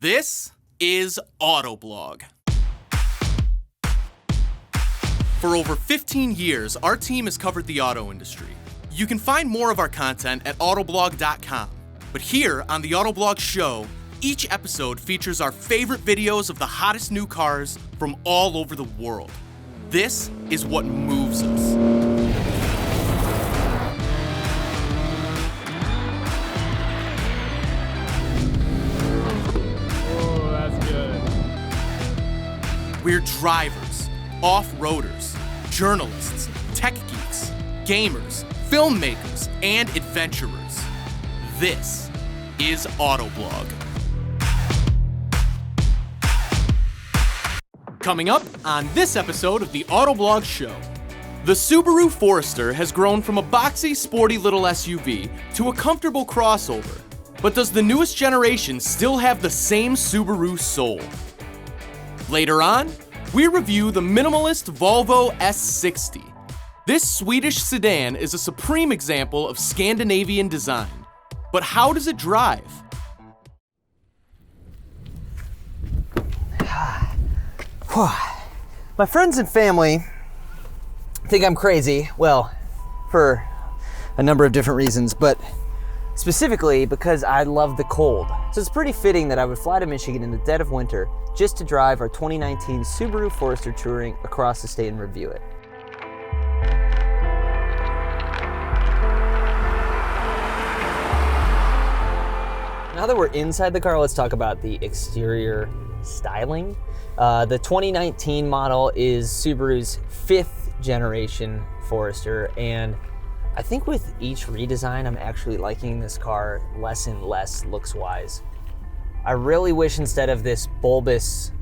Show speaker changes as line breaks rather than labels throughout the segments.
This is Autoblog. For over 15 years, our team has covered the auto industry. You can find more of our content at autoblog.com. But here on the Autoblog Show, each episode features our favorite videos of the hottest new cars from all over the world. This is what moves us. We're drivers, off-roaders, journalists, tech geeks, gamers, filmmakers, and adventurers. This is Autoblog. Coming up on this episode of the Autoblog Show, the Subaru Forester has grown from a boxy, sporty little SUV to a comfortable crossover. But does the newest generation still have the same Subaru soul? Later on, we review the minimalist Volvo S60. This Swedish sedan is a supreme example of Scandinavian design. But how does it drive?
My friends and family think I'm crazy, well, for a number of different reasons, but specifically because I love the cold. So it's pretty fitting that I would fly to Michigan in the dead of winter just to drive our 2019 Subaru Forester Touring across the state and review it. Now that we're inside the car, let's talk about the exterior styling. The 2019 model is Subaru's 5th generation Forester, and I think with each redesign, I'm actually liking this car less and less looks-wise. I really wish instead of this bulbous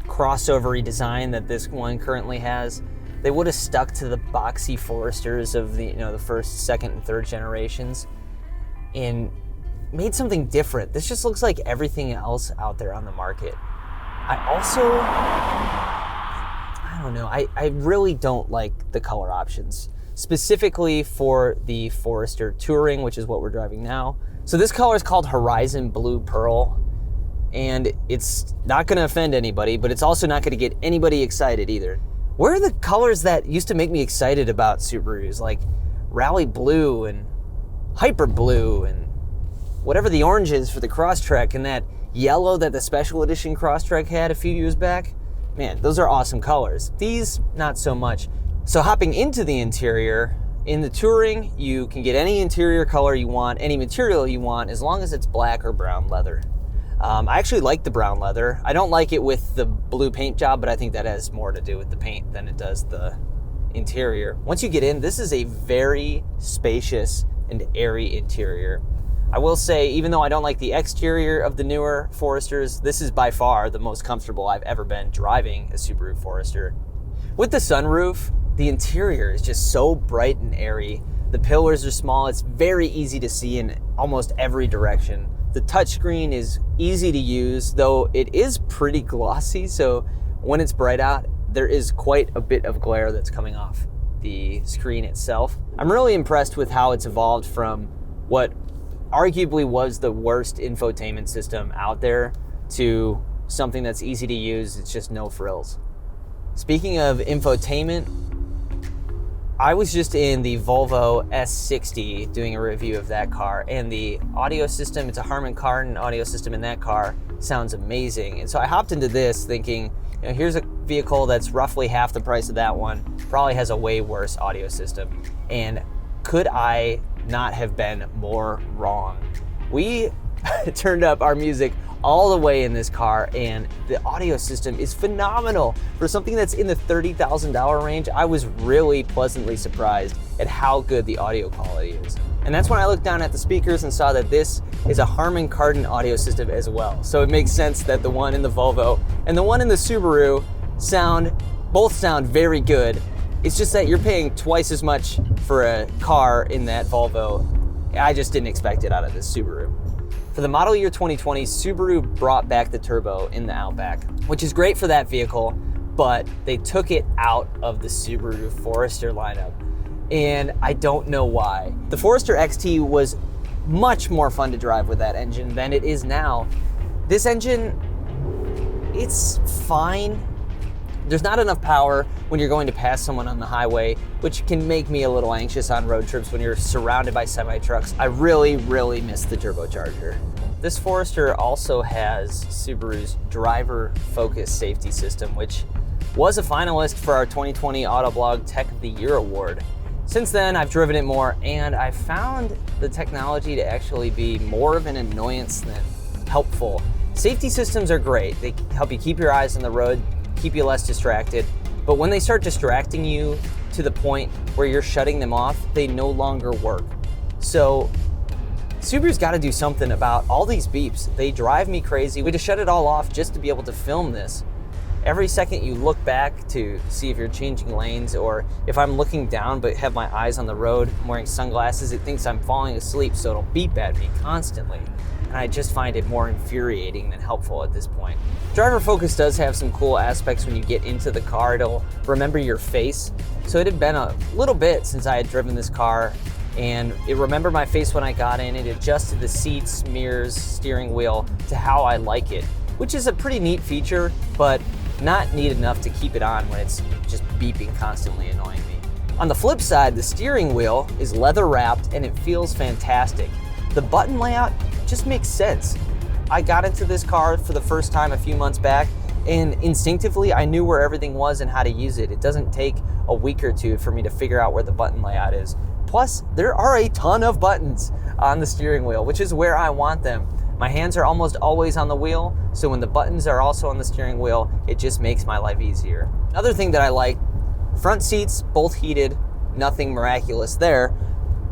crossover design that this one currently has, they would have stuck to the boxy Foresters of the first, second, and third generations and made something different. This just looks like everything else out there on the market. I really don't like the color options, specifically for the Forester Touring, which is what we're driving now. So this color is called Horizon Blue Pearl, and it's not gonna offend anybody, but it's also not gonna get anybody excited either. Where are the colors that used to make me excited about Subarus, like Rally Blue and Hyper Blue and whatever the orange is for the Crosstrek, and that yellow that the Special Edition Crosstrek had a few years back? Man, those are awesome colors. These, not so much. So hopping into the interior, in the Touring, you can get any interior color you want, any material you want, as long as it's black or brown leather. I actually like the brown leather. I don't like it with the blue paint job, but I think that has more to do with the paint than it does the interior. Once you get in, this is a very spacious and airy interior. I will say, even though I don't like the exterior of the newer Foresters, this is by far the most comfortable I've ever been driving a Subaru Forester. With the sunroof, the interior is just so bright and airy. The pillars are small. It's very easy to see in almost every direction. The touchscreen is easy to use, though it is pretty glossy, so when it's bright out, there is quite a bit of glare that's coming off the screen itself. I'm really impressed with how it's evolved from what arguably was the worst infotainment system out there to something that's easy to use. It's just no frills. Speaking of infotainment, I was just in the Volvo S60 doing a review of that car, and the audio system, it's a Harman Kardon audio system in that car, sounds amazing. And so I hopped into this thinking, here's a vehicle that's roughly half the price of that one, probably has a way worse audio system. And could I not have been more wrong? We turned up our music all the way in this car, and the audio system is phenomenal. For something that's in the $30,000 range, I was really pleasantly surprised at how good the audio quality is. And that's when I looked down at the speakers and saw that this is a Harman Kardon audio system as well. So it makes sense that the one in the Volvo and the one in the Subaru both sound very good. It's just that you're paying twice as much for a car in that Volvo. I just didn't expect it out of this Subaru. For the model year 2020, Subaru brought back the turbo in the Outback, which is great for that vehicle, but they took it out of the Subaru Forester lineup, and I don't know why. The Forester XT was much more fun to drive with that engine than it is now, This engine, it's fine. There's not enough power when you're going to pass someone on the highway, which can make me a little anxious on road trips when you're surrounded by semi-trucks. I really, really miss the turbocharger. This Forester also has Subaru's driver focus safety system, which was a finalist for our 2020 Autoblog Tech of the Year award. Since then, I've driven it more, and I found the technology to actually be more of an annoyance than helpful. Safety systems are great. They help you keep your eyes on the road, keep you less distracted, but when they start distracting you to the point where you're shutting them off, they no longer work. So Subaru's got to do something about all these beeps. They drive me crazy. We had to shut it all off just to be able to film this. Every second you look back to see if you're changing lanes, or if I'm looking down but have my eyes on the road, I'm wearing sunglasses, it thinks I'm falling asleep, so it'll beep at me constantly. And I just find it more infuriating than helpful at this point. Driver focus does have some cool aspects when you get into the car. It'll remember your face. So it had been a little bit since I had driven this car, and it remembered my face when I got in. It adjusted the seats, mirrors, steering wheel to how I like it, which is a pretty neat feature, but not neat enough to keep it on when it's just beeping constantly, annoying me. On the flip side, the steering wheel is leather wrapped and it feels fantastic. The button layout just makes sense. I got into this car for the first time a few months back, and instinctively I knew where everything was and how to use it. It doesn't take a week or two for me to figure out where the button layout is. Plus, there are a ton of buttons on the steering wheel, which is where I want them. My hands are almost always on the wheel, so when the buttons are also on the steering wheel, it just makes my life easier. Another thing that I like, front seats, both heated, nothing miraculous there,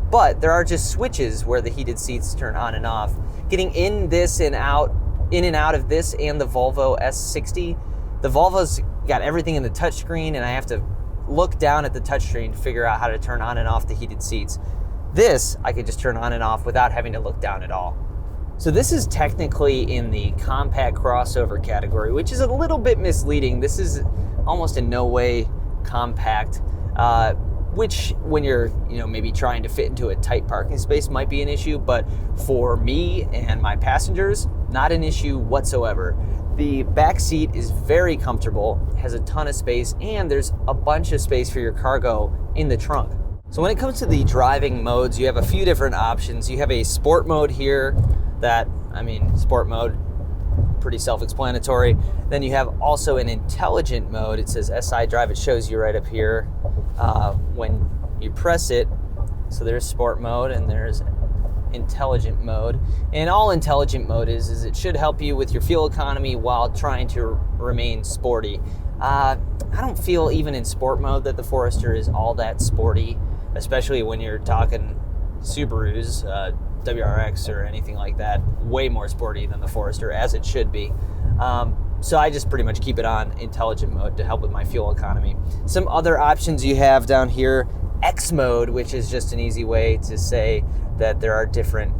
but there are just switches where the heated seats turn on and off. Getting in and out of this and the Volvo S60, the Volvo's got everything in the touchscreen, and I have to look down at the touchscreen to figure out how to turn on and off the heated seats. This, I could just turn on and off without having to look down at all. So this is technically in the compact crossover category, which is a little bit misleading. This is almost in no way compact, which when you're maybe trying to fit into a tight parking space might be an issue, but for me and my passengers, not an issue whatsoever. The back seat is very comfortable, has a ton of space, and there's a bunch of space for your cargo in the trunk. So when it comes to the driving modes, you have a few different options. You have a sport mode here sport mode, pretty self-explanatory. Then you have also an intelligent mode. It says SI Drive. It shows you right up here when you press it. So there's sport mode and there's intelligent mode. And all intelligent mode is it should help you with your fuel economy while trying to remain sporty. I don't feel even in sport mode that the Forester is all that sporty, especially when you're talking Subarus, WRX or anything like that. Way more sporty than the Forester, as it should be. So I just pretty much keep it on intelligent mode to help with my fuel economy. Some other options you have down here, X mode, which is just an easy way to say that there are different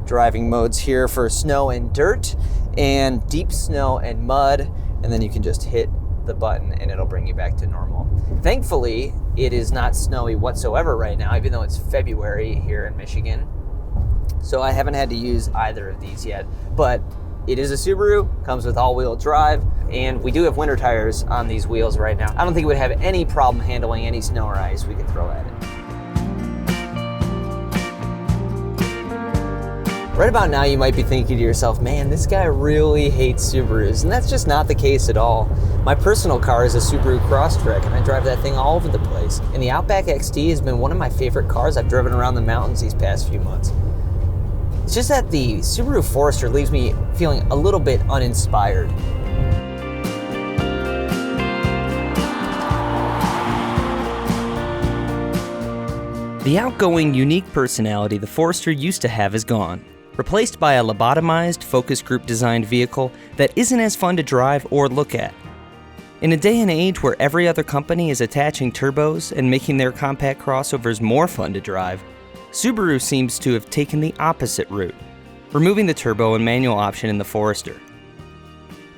driving modes here for snow and dirt and deep snow and mud, and then you can just hit the button and it'll bring you back to normal. Thankfully, it is not snowy whatsoever right now, even though it's February here in Michigan. So I haven't had to use either of these yet, but it is a Subaru, comes with all-wheel drive, and we do have winter tires on these wheels right now. I don't think it would have any problem handling any snow or ice we could throw at it. Right about now, you might be thinking to yourself, man, this guy really hates Subarus, and that's just not the case at all. My personal car is a Subaru Crosstrek, and I drive that thing all over the place. And the Outback XT has been one of my favorite cars I've driven around the mountains these past few months. It's just that the Subaru Forester leaves me feeling a little bit uninspired.
The outgoing, unique personality the Forester used to have is gone, replaced by a lobotomized, focus group designed vehicle that isn't as fun to drive or look at. In a day and age where every other company is attaching turbos and making their compact crossovers more fun to drive, Subaru seems to have taken the opposite route, removing the turbo and manual option in the Forester.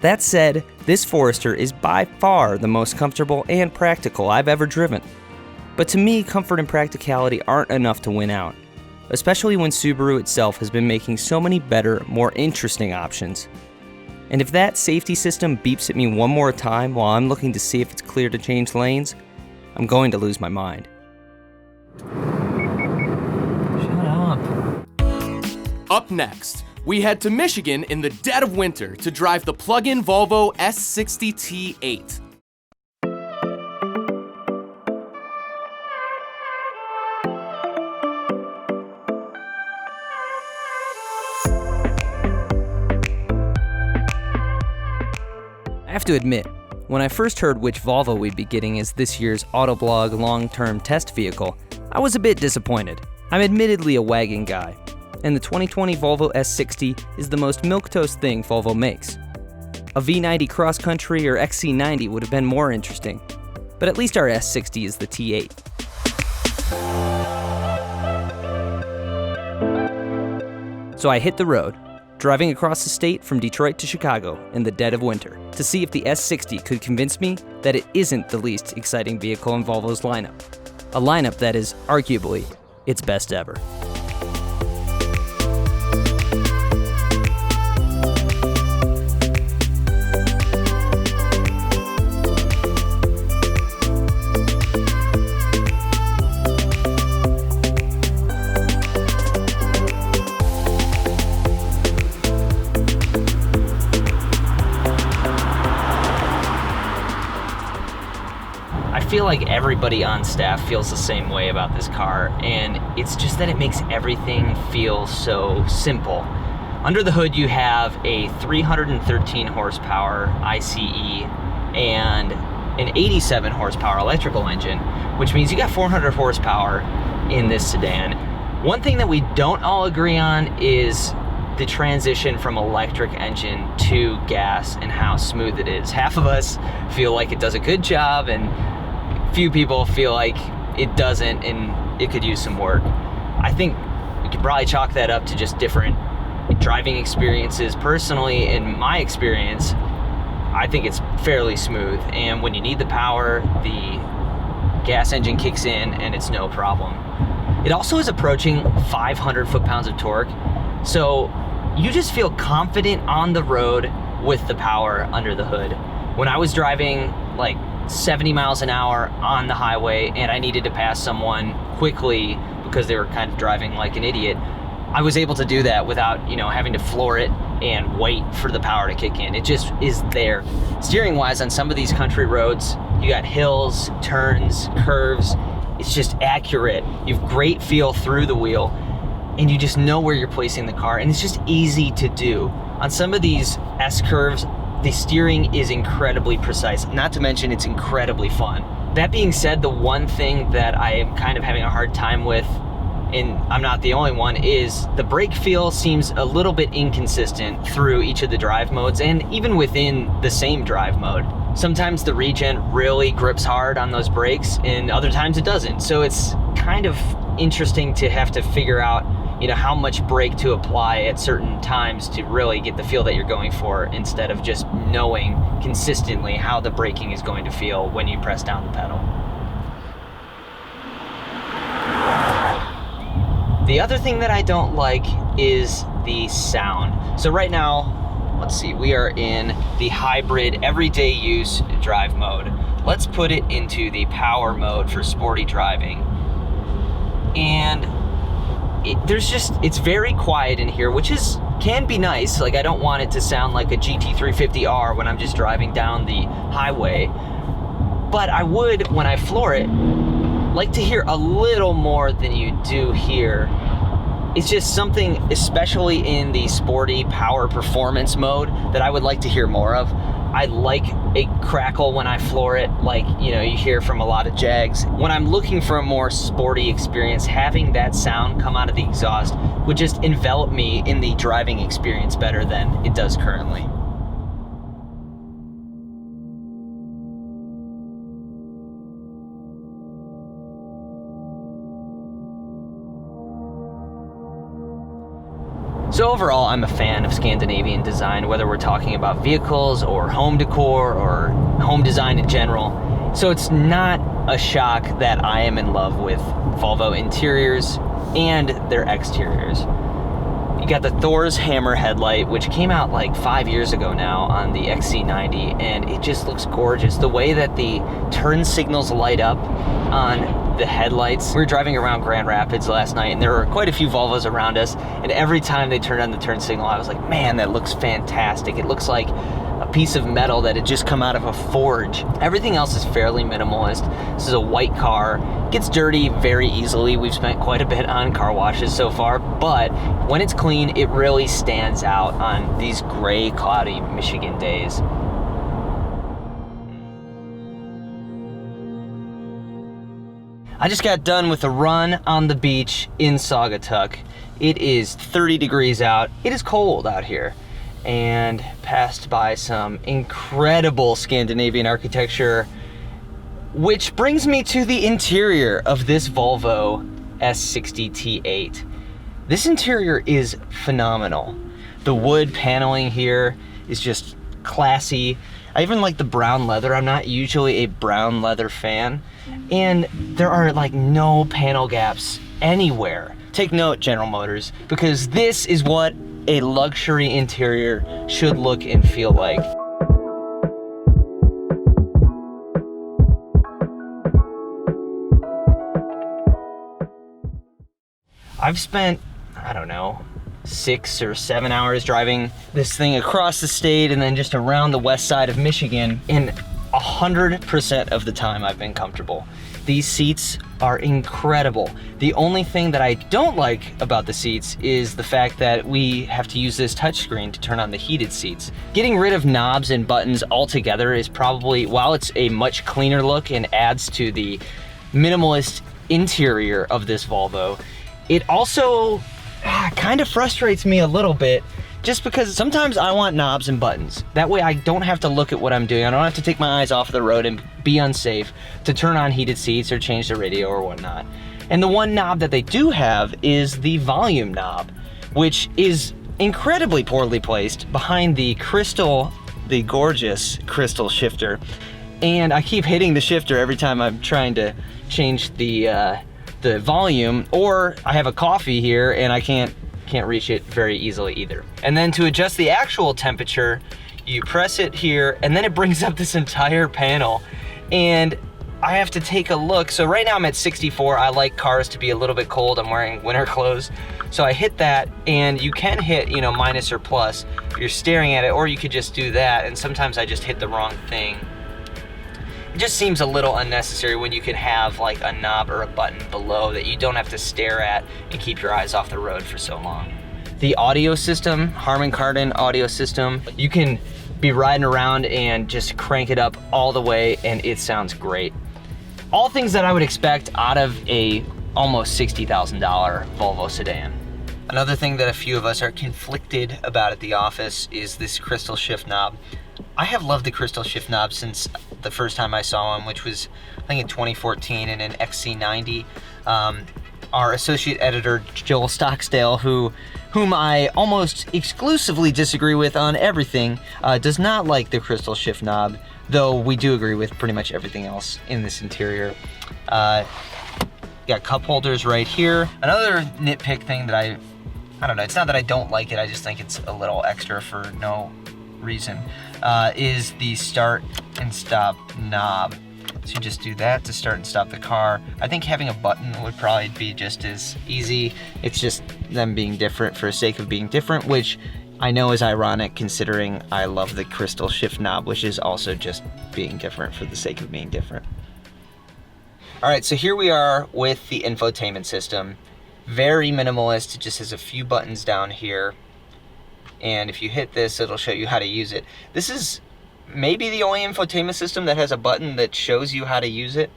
That said, this Forester is by far the most comfortable and practical I've ever driven. But to me, comfort and practicality aren't enough to win out, especially when Subaru itself has been making so many better, more interesting options. And if that safety system beeps at me one more time while I'm looking to see if it's clear to change lanes, I'm going to lose my mind.
Shut up.
Up next, we head to Michigan in the dead of winter to drive the plug-in Volvo S60 T8.
I have to admit, when I first heard which Volvo we'd be getting as this year's Autoblog long-term test vehicle, I was a bit disappointed. I'm admittedly a wagon guy, and the 2020 Volvo S60 is the most milquetoast thing Volvo makes. A V90 Cross Country or XC90 would have been more interesting, but at least our S60 is the T8. So I hit the road, driving across the state from Detroit to Chicago in the dead of winter to see if the S60 could convince me that it isn't the least exciting vehicle in Volvo's lineup. A lineup that is arguably its best ever. I feel like everybody on staff feels the same way about this car, and it's just that it makes everything feel so simple. Under the hood you have a 313 horsepower ICE and an 87 horsepower electrical engine, which means you got 400 horsepower in this sedan. One thing that we don't all agree on is the transition from electric engine to gas and how smooth it is. Half of us feel like it does a good job, and few people feel like it doesn't and it could use some work. I think we could probably chalk that up to just different driving experiences. Personally, in my experience, I think it's fairly smooth, and when you need the power, the gas engine kicks in and it's no problem. It also is approaching 500 foot-pounds of torque, so you just feel confident on the road with the power under the hood. When I was driving like 70 miles an hour on the highway and I needed to pass someone quickly because they were kind of driving like an idiot, I was able to do that without, having to floor it and wait for the power to kick in. It just is there. Steering wise, on some of these country roads, you got hills, turns, curves. It's just accurate. You have great feel through the wheel, and you just know where you're placing the car, and it's just easy to do. On some of these S curves, the steering is incredibly precise, not to mention it's incredibly fun. That being said, the one thing that I am kind of having a hard time with, and I'm not the only one, is the brake feel seems a little bit inconsistent through each of the drive modes and even within the same drive mode. Sometimes the regen really grips hard on those brakes and other times it doesn't. So it's kind of interesting to have to figure out how much brake to apply at certain times to really get the feel that you're going for, instead of just knowing consistently how the braking is going to feel when you press down the pedal. The other thing that I don't like is the sound. So right now, let's see, we are in the hybrid everyday use drive mode. Let's put it into the power mode for sporty driving. And it's very quiet in here, which can be nice. Like, I don't want it to sound like a GT350R when I'm just driving down the highway. But I would, when I floor it, like to hear a little more than you do here. It's just something, especially in the sporty power performance mode, that I would like to hear more of. I like a crackle when I floor it, like you hear from a lot of Jags. When I'm looking for a more sporty experience, having that sound come out of the exhaust would just envelop me in the driving experience better than it does currently. So overall, I'm a fan of Scandinavian design, whether we're talking about vehicles or home decor or home design in general. So it's not a shock that I am in love with Volvo interiors and their exteriors.
You got the Thor's Hammer headlight, which came out like 5 years ago now on the XC90, and it just looks gorgeous. The way that the turn signals light up on the headlights. We were driving around Grand Rapids last night, and there were quite a few Volvos around us, and every time they turned on the turn signal, I was like, man, that looks fantastic. It looks like a piece of metal that had just come out of a forge. Everything else is fairly minimalist. This is a white car. Gets dirty very easily. We've spent quite a bit on car washes so far, but when it's clean, it really stands out on these gray, cloudy Michigan days. I just got done with a run on the beach in Saugatuck. It is 30 degrees out. It is cold out here. And passed by some incredible Scandinavian architecture, which brings me to the interior of this Volvo S60 T8. This interior is phenomenal. The wood paneling here is just classy. I even like the brown leather. I'm not usually a brown leather fan. And there are like no panel gaps anywhere. Take note, General Motors, because this is what a luxury interior should look and feel like. I've spent, I don't know, 6 or 7 hours driving this thing across the state and then just around the west side of Michigan, and 100% of the time I've been comfortable. These seats are incredible. The only thing that I don't like about the seats is the fact that we have to use this touchscreen to turn on the heated seats. Getting rid of knobs and buttons altogether is probably, while it's a much cleaner look and adds to the minimalist interior of this Volvo, it also kind of frustrates me a little bit, just because sometimes I want knobs and buttons. That way I don't have to look at what I'm doing. I don't have to take my eyes off the road and be unsafe to turn on heated seats or change the radio or whatnot. And the one knob that they do have is the volume knob, which is incredibly poorly placed behind the gorgeous crystal shifter. And I keep hitting the shifter every time I'm trying to change the volume, or I have a coffee here and I can't reach it very easily either. And then to adjust the actual temperature, you press it here and then it brings up this entire panel, and I have to take a look. So right now I'm at 64. I like cars to be a little bit cold. I'm wearing winter clothes. So I hit that, and you can hit, minus or plus if you're staring at it, or you could just do that. And sometimes I just hit the wrong thing. It just seems a little unnecessary when you can have like a knob or a button below that you don't have to stare at and keep your eyes off the road for so long. The audio system, Harman Kardon audio system, you can be riding around and just crank it up all the way and it sounds great. All things that I would expect out of a almost $60,000 Volvo sedan. Another thing that a few of us are conflicted about at the office is this crystal shift knob. I have loved the crystal shift knob since the first time I saw him, which was I think in 2014 in an XC90. Our associate editor, Joel Stocksdale, whom I almost exclusively disagree with on everything, does not like the crystal shift knob, though we do agree with pretty much everything else in this interior. Got cup holders right here. Another nitpick thing that I don't know, it's not that I don't like it, I just think it's a little extra for no reason, is the start and stop knob. So you just do that to start and stop the car. I think having a button would probably be just as easy. It's just them being different for the sake of being different, which I know is ironic considering I love the crystal shift knob, which is also just being different for the sake of being different. All right, so here we are with the infotainment system. Very minimalist, it just has a few buttons down here. And if you hit this, it'll show you how to use it. This is maybe the only infotainment system that has a button that shows you how to use it.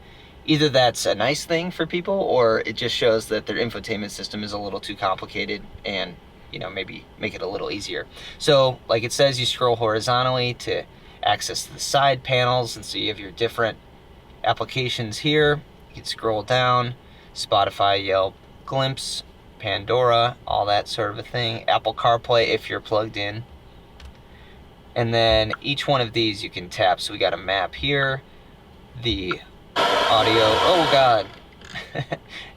Either that's a nice thing for people, or it just shows that their infotainment system is a little too complicated and, maybe make it a little easier. So, like it says, you scroll horizontally to access the side panels, and so you have your different applications here. You can scroll down, Spotify, Yelp, Glimpse, Pandora, all that sort of a thing. Apple CarPlay if you're plugged in. And then each one of these you can tap. So we got a map here, the audio, oh God.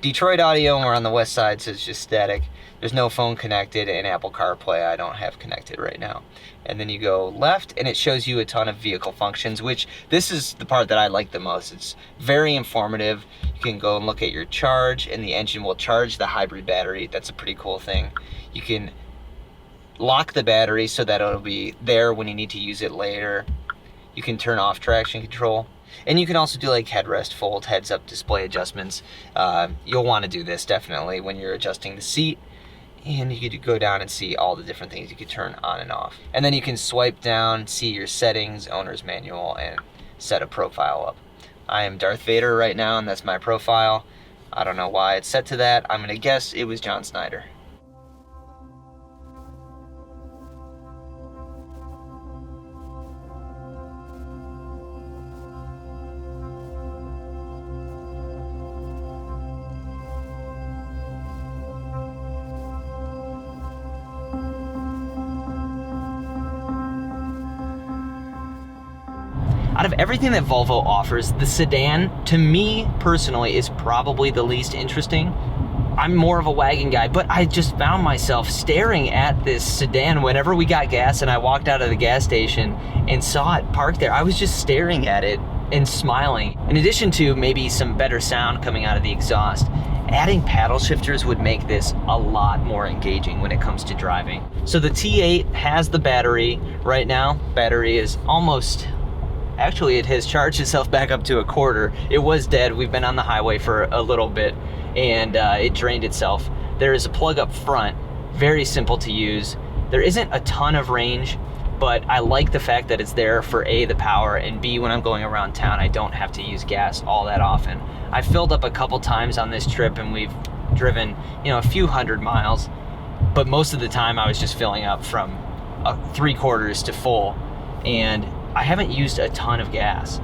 Detroit audio, and we're on the west side, so it's just static. There's no phone connected, and Apple CarPlay I don't have connected right now. And then you go left, and it shows you a ton of vehicle functions, which this is the part that I like the most. It's very informative. You can go and look at your charge, and the engine will charge the hybrid battery. That's a pretty cool thing. You can lock the battery so that it'll be there when you need to use it later. You can turn off traction control. And you can also do like headrest fold, heads up display adjustments. You'll want to do this definitely when you're adjusting the seat. And you could go down and see all the different things you could turn on and off. And then you can swipe down, see your settings, owner's manual, and set a profile up. I am Darth Vader right now, and that's my profile. I don't know why it's set to that. I'm gonna guess it was John Snyder. Out of everything that Volvo offers, the sedan, to me personally, is probably the least interesting. I'm more of a wagon guy, but I just found myself staring at this sedan whenever we got gas and I walked out of the gas station and saw it parked there. I was just staring at it and smiling. In addition to maybe some better sound coming out of the exhaust, adding paddle shifters would make this a lot more engaging when it comes to driving. So the T8 has the battery right now. Battery is almost... Actually, it has charged itself back up to a quarter. It was dead. We've been on the highway for a little bit, and it drained itself. There is a plug up front, very simple to use. There isn't a ton of range, but I like the fact that it's there for A, the power, and B, when I'm going around town, I don't have to use gas all that often. I filled up a couple times on this trip, and we've driven, a few hundred miles, but most of the time I was just filling up from 3/4 to full, and I haven't used a ton of gas.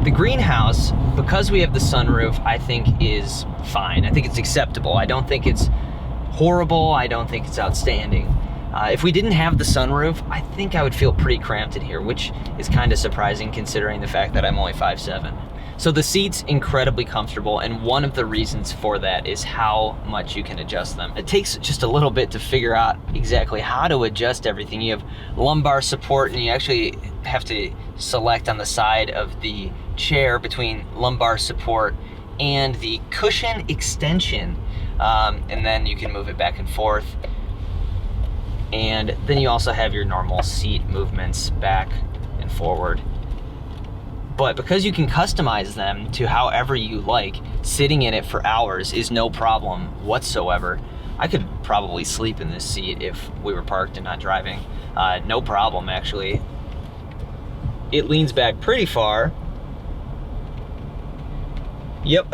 The greenhouse, because we have the sunroof, I think is fine. I think it's acceptable. I don't think it's horrible. I don't think it's outstanding. If we didn't have the sunroof, I think I would feel pretty cramped in here, which is kind of surprising considering the fact that I'm only 5'7". So the seat's incredibly comfortable, and one of the reasons for that is how much you can adjust them. It takes just a little bit to figure out exactly how to adjust everything. You have lumbar support, and you actually have to select on the side of the chair between lumbar support and the cushion extension, and then you can move it back and forth. And then you also have your normal seat movements back and forward. But because you can customize them to however you like, sitting in it for hours is no problem whatsoever. I could probably sleep in this seat if we were parked and not driving. No problem, actually. It leans back pretty far. Yep.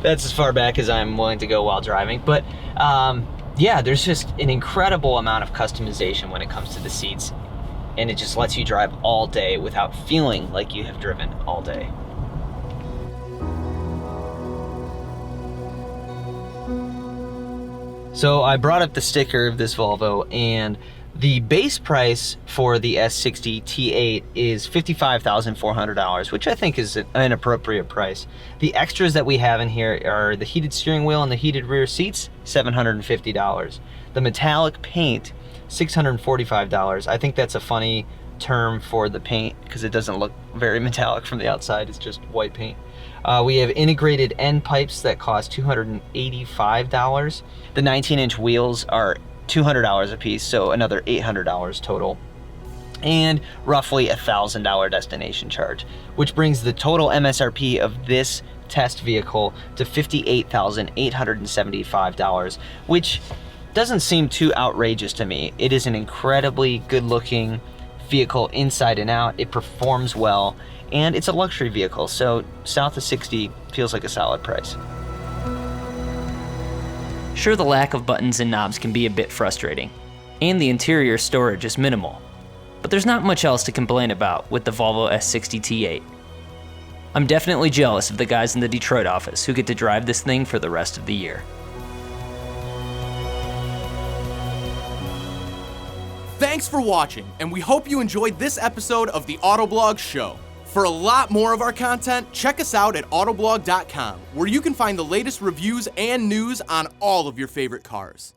That's as far back as I'm willing to go while driving. But yeah, there's just an incredible amount of customization when it comes to the seats. And it just lets you drive all day without feeling like you have driven all day. So I brought up the sticker of this Volvo, and the base price for the S60 T8 is $55,400, which I think is an appropriate price. The extras that we have in here are the heated steering wheel and the heated rear seats, $750. The metallic paint, $645. I think that's a funny term for the paint because it doesn't look very metallic from the outside. It's just white paint. We have integrated end pipes that cost $285. The 19-inch wheels are $200 a piece, so another $800 total. And roughly $1,000 destination charge, which brings the total MSRP of this test vehicle to $58,875, which doesn't seem too outrageous to me. It is an incredibly good-looking vehicle inside and out. It performs well, and it's a luxury vehicle, so south of 60 feels like a solid price.
Sure, the lack of buttons and knobs can be a bit frustrating, and the interior storage is minimal, but there's not much else to complain about with the Volvo S60 T8. I'm definitely jealous of the guys in the Detroit office who get to drive this thing for the rest of the year.
Thanks for watching, and we hope you enjoyed this episode of the Autoblog Show. For a lot more of our content, check us out at autoblog.com, where you can find the latest reviews and news on all of your favorite cars.